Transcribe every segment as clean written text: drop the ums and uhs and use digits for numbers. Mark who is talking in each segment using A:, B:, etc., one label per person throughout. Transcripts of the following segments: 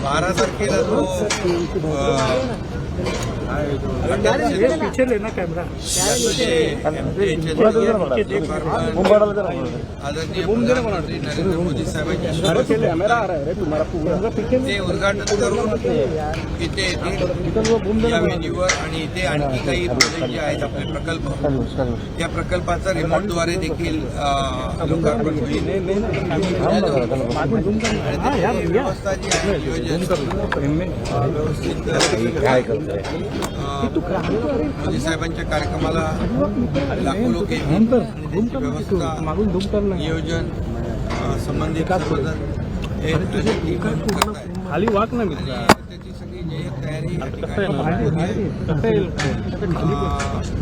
A: 12 तारखेला जो
B: पीछे लेना कैमरा
A: आदरणीय प्रधानमंत्री नरेंद्र मोदी साहेबांची ते उद्घाटन करून इथे येतील या वेदीवर आणि इथे आणखी काही प्रोजेक्ट जे आहेत आपले प्रकल्प या प्रकल्पाचा रिमोटद्वारे देखील लोकार्पण होईल आणि व्यवस्था जी आहे नियोजन व्यवस्थित मोदी साहेबांच्या कार्यक्रमाला लाखो लोक येतील आणि त्यांची व्यवस्था नियोजन संबंधित सर्वजण हे
B: खाली वाक ना
A: त्याची सगळी तयारी या ठिकाणी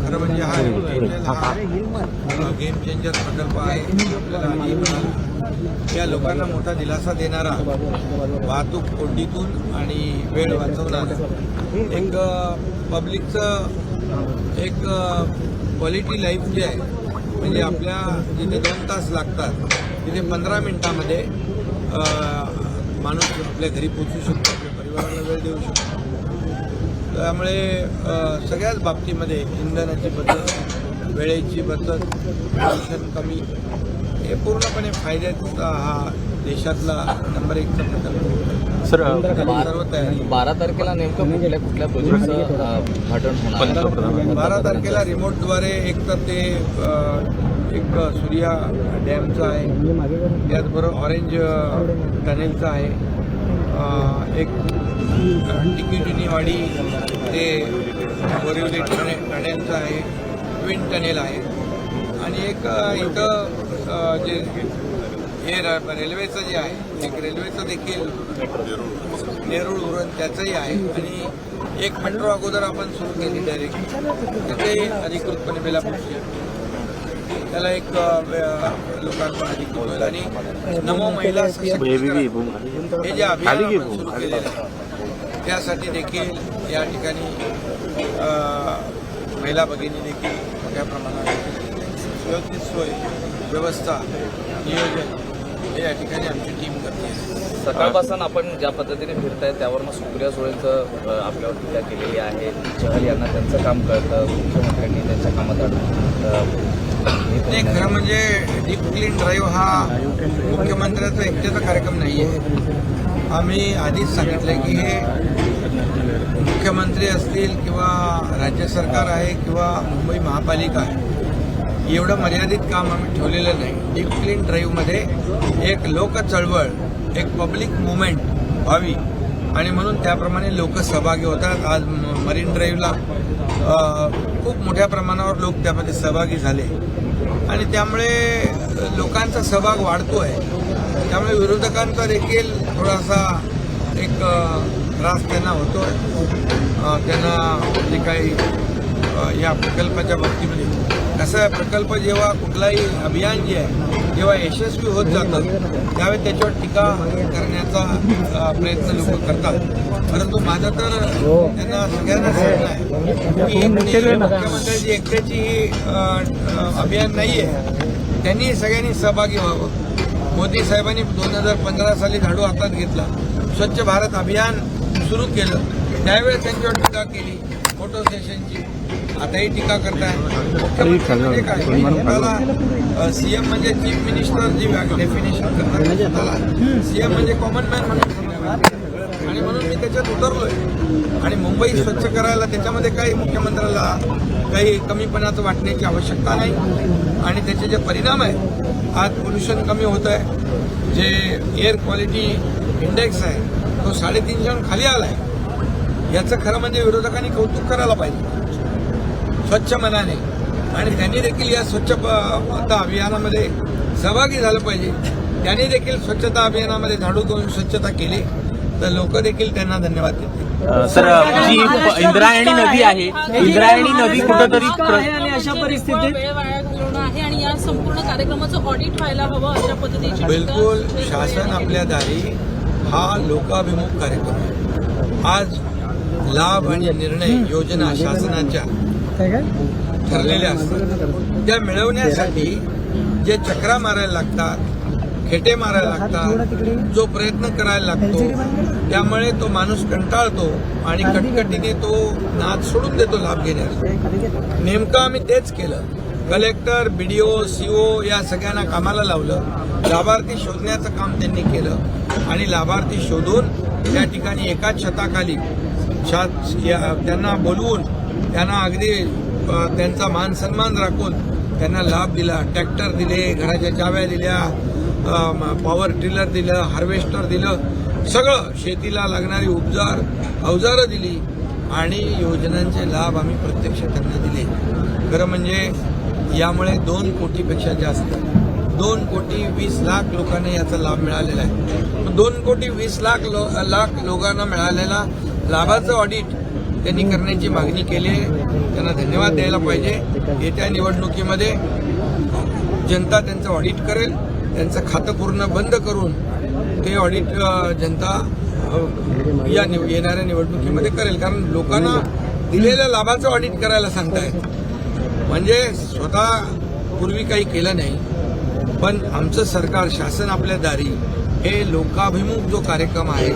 A: खरं म्हणजे हा गेम चेंजर प्रकल्प आहे आपल्याला या लोकांना मोठा दिलासा देणारा वाहतूक कोंडीतून आणि वेळ वाचवणारा एक पब्लिकचं एक क्वालिटी लाईफ जे आहे म्हणजे आपल्या जिथे 2 तास लागतात तिथे 15 मिनिटांमध्ये माणूस आपल्या घरी पोचू शकतो आपल्या परिवाराला वेळ देऊ शकतो त्यामुळे सगळ्याच बाबतीमध्ये इंधनाची बचत वेळेची बचत पोल्युशन कमी हे पूर्णपणे फायद्याचा हा देशातला नंबर 1चा प्रकल्प
C: सर.
A: सर्व तयारी
C: 12 तारखेला नेमकं कुठल्या प्रोजेक्टचं उद्घाटन होणार?
A: 12 तारखेला रिमोटद्वारे एक तर ते एक सूर्या डॅमचं आहे त्याचबरोबर ऑरेंज टनेलचं आहे एक टिकीटिनीवाडी ते बोरिवली टनेलचं आहे ट्विन टनेल आहे आणि एक इथं जे हे रेल्वेचं जे आहे एक रेल्वेचं देखील नेरूळ उरण त्याचंही आहे आणि एक मेट्रो अगोदर आपण सुरू केली डायरेक्ट तिथे अधिकृतपणे बेलापूरची त्याला एक लोकांना अधिकृत होईल आणि नमो महिला सशक्तीकरण हे जे अभियान आपण सुरू केलेलं आहे त्यासाठी देखील या ठिकाणी महिला भगिनी देखील मोठ्या प्रमाणात व्यवस्थित सोय व्यवस्था नियोजन हे या ठिकाणी आमची टीम करते.
C: सकाळपासून आपण ज्या पद्धतीने फिरताय त्यावरनं सुप्रिया सुळेंचं आपल्यावर टीका केलेली आहे. चहल यांना त्यांचं काम कळतं मुख्यमंत्र्यांनी त्यांच्या कामात
A: नाही खरं म्हणजे डीप क्लीन ड्राईव्ह हा मुख्यमंत्र्याचा एकट्याचा कार्यक्रम नाही आहे. आम्ही आधीच सांगितलं की हे मुख्यमंत्री असतील किंवा राज्य सरकार आहे किंवा मुंबई महापालिका आहे एवढं मर्यादित काम आम्ही ठेवलेलं नाही. डीप क्लीन ड्राईव्हमध्ये एक लोक चळवळ एक पब्लिक मुवमेंट व्हावी आणि म्हणून त्याप्रमाणे लोक सहभागी होतात. आज मरीन ड्राईव्हला खूप मोठ्या प्रमाणावर लोक त्यामध्ये सहभागी झाले आणि त्यामुळे लोकांचा सहभाग वाढतोय. त्यामुळे विरोधकांचा देखील थोडासा एक त्रास त्यांना होतोय. त्यांना जे काही या प्रकल्पाच्या बाबतीमध्ये कसं आहे प्रकल्प जेव्हा कुठलाही अभियान जे आहे जेव्हा यशस्वी होत जातं त्यावेळी त्याच्यावर टीका करण्याचा प्रयत्न लोक करतात. परंतु माझं तर त्यांना सगळ्यांना सांगणं आहे की मुख्यमंत्र्यांची एकट्याची अभियान नाही आहे. त्यांनी सगळ्यांनी सहभागी व्हावं. मोदी साहेबांनी 2015 साली झाडू हातात घेतला स्वच्छ भारत अभियान सुरू केलं त्यावेळेस त्यांच्यावर टीका केली फोटो सेशनची. आताही टीका करताय. मुख्यमंत्री काय सीएम म्हणजे चीफ मिनिस्टर जी डेफिनेशन करतात सीएम म्हणजे कॉमन मॅन म्हणून आणि म्हणून मी त्याच्यात उतरलोय आणि मुंबई स्वच्छ करायला त्याच्यामध्ये काही मुख्यमंत्र्याला काही कमीपणाचं वाटण्याची आवश्यकता नाही आणि त्याचे जे परिणाम आहेत आज पोल्युशन कमी होत आहे. जे एअर क्वालिटी इंडेक्स आहे तो 350 खाली आला आहे. याचं खरं म्हणजे विरोधकांनी कौतुक करायला पाहिजे स्वच्छ मनाने आणि त्यांनी देखील या स्वच्छता अभियानामध्ये सहभागी झालं पाहिजे. त्यांनी देखील स्वच्छता अभियानामध्ये झाडू घेऊन स्वच्छता केली तर लोक देखील त्यांना धन्यवाद देतील.
D: सर जी इंद्रायणी नदी आहे इंद्रायणी नदी कुठेतरी
B: आणि अशा परिस्थितीत
E: आहे आणि या संपूर्ण कार्यक्रमाचं ऑडिट व्हायला हवं अशा पद्धतीची
A: बिलकुल शासन आपल्या दारी हा लोकाभिमुख कार्यक्रम आहे. आज लाभ आणि निर्णय योजना शासनाच्या ठरलेल्या असतात त्या मिळवण्यासाठी जे चक्रा मारायला लागतात खेटे मारायला लागतात, जो प्रयत्न करायला लागतो, त्यामुळे तो माणूस कंटाळतो आणि कटकटीने तो नाद सोडून देतो लाभ घेण्यास. नेमकं आम्ही तेच केलं. कलेक्टर, BDO, CO या सगळ्यांना कामाला लावलं. लाभार्थी शोधण्याचं काम त्यांनी केलं आणि लाभार्थी शोधून त्या ठिकाणी एकाच छताखाली त्यांना बोलवून त्यांना अगदी त्यांचा मान सन्मान राखून त्यांना लाभ दिला. ट्रॅक्टर दिले, घराच्या चाव्या दिल्या, पॉवर टिलर दिलं, हार्वेस्टर दिलं, सगळं शेतीला लागणारी अवजारं दिली आणि योजनांचे लाभ आम्ही प्रत्यक्ष त्यांना दिले. खरं म्हणजे यामुळे 2 कोटीपेक्षा जास्त 2,20,00,000 लोकांना याचा लाभ मिळालेला आहे. 2,20,00,000 लोकांना मिळालेला लाभाचं ऑडिट त्यांनी करण्याची मागणी केली आहे. त्यांना धन्यवाद द्यायला पाहिजे. येत्या निवडणुकीमध्ये जनता त्यांचं ऑडिट करेल. त्यांचं खातं पूर्ण बंद करून ते ऑडिट जनता या येणाऱ्या निवडणुकीमध्ये करेल. कारण लोकांना दिलेल्या लाभाचं ऑडिट करायला सांगतायत. म्हणजे स्वतः पूर्वी काही केलं नाही, पण आमचं सरकार, शासन आपल्या दारी हे लोकाभिमुख जो कार्यक्रम आहे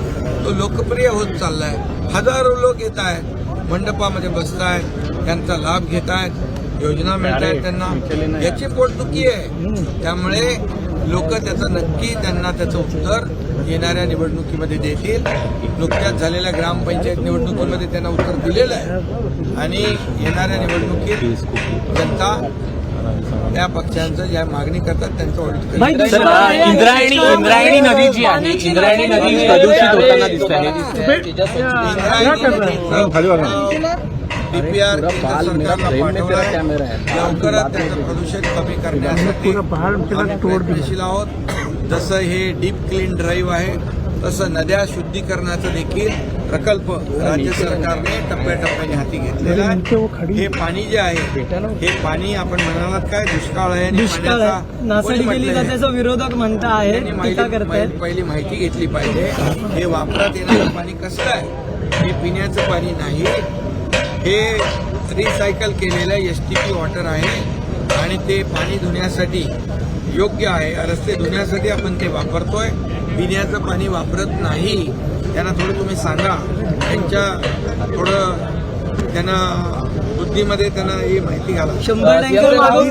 A: तो लोकप्रिय होत चाललाय. हजारो लोक येत आहेत, मंडपामध्ये बसतायत, त्यांचा लाभ घेत आहेत, योजना मिळत आहेत त्यांना. याची पोटदुखी आहे. त्यामुळे लोक त्याचं नक्की त्यांना त्याचं उत्तर येणाऱ्या निवडणुकीमध्ये देतील. नुकत्याच झालेल्या ग्रामपंचायत निवडणुकीमध्ये त्यांना उत्तर दिलेलं आहे आणि येणाऱ्या निवडणुकीत जनता त्या पक्षांचं ज्या मागणी करतात त्यांचं ऑडिट करेल.
D: सर, इंद्रायणी नदी जी आहे, इंद्रायणी नदी प्रदूषित होताना दिसत आहे.
A: DPR केंद्र सरकारला पाठवणार. लवकरात त्याचं प्रदूषण कमी करण्यासाठी आम्ही प्रयत्नशील आहोत. जसं हे डीप क्लीन ड्राईव्ह आहे तसं नद्या शुद्धीकरणाचं देखील प्रकल्प राज्य सरकारने टप्प्याटप्प्याने हाती घेतलेला आहे. हे पाणी जे आहे हे पाणी आपण म्हणालात काय दुष्काळ आहे आणि पाण्याचा
B: नासाडी केली का त्याचा विरोधक म्हणता आहे, टीका करतायत.
A: पहिली माहिती घेतली पाहिजे. हे वापरात येणारं पाणी कसं आहे? हे पिण्याचं पाणी नाही, हे रिसायकल केलेलं STP वॉटर आहे आणि ते पाणी धुण्यासाठी योग्य आहे. रस्ते धुण्यासाठी आपण ते वापरतोय, पिण्याचं पाणी वापरत नाही. त्यांना थोडं तुम्ही सांगा, त्यांच्या थोडं त्यांना बुद्धीमध्ये त्यांना ही माहिती घाला.
B: 100 टँकर मागवून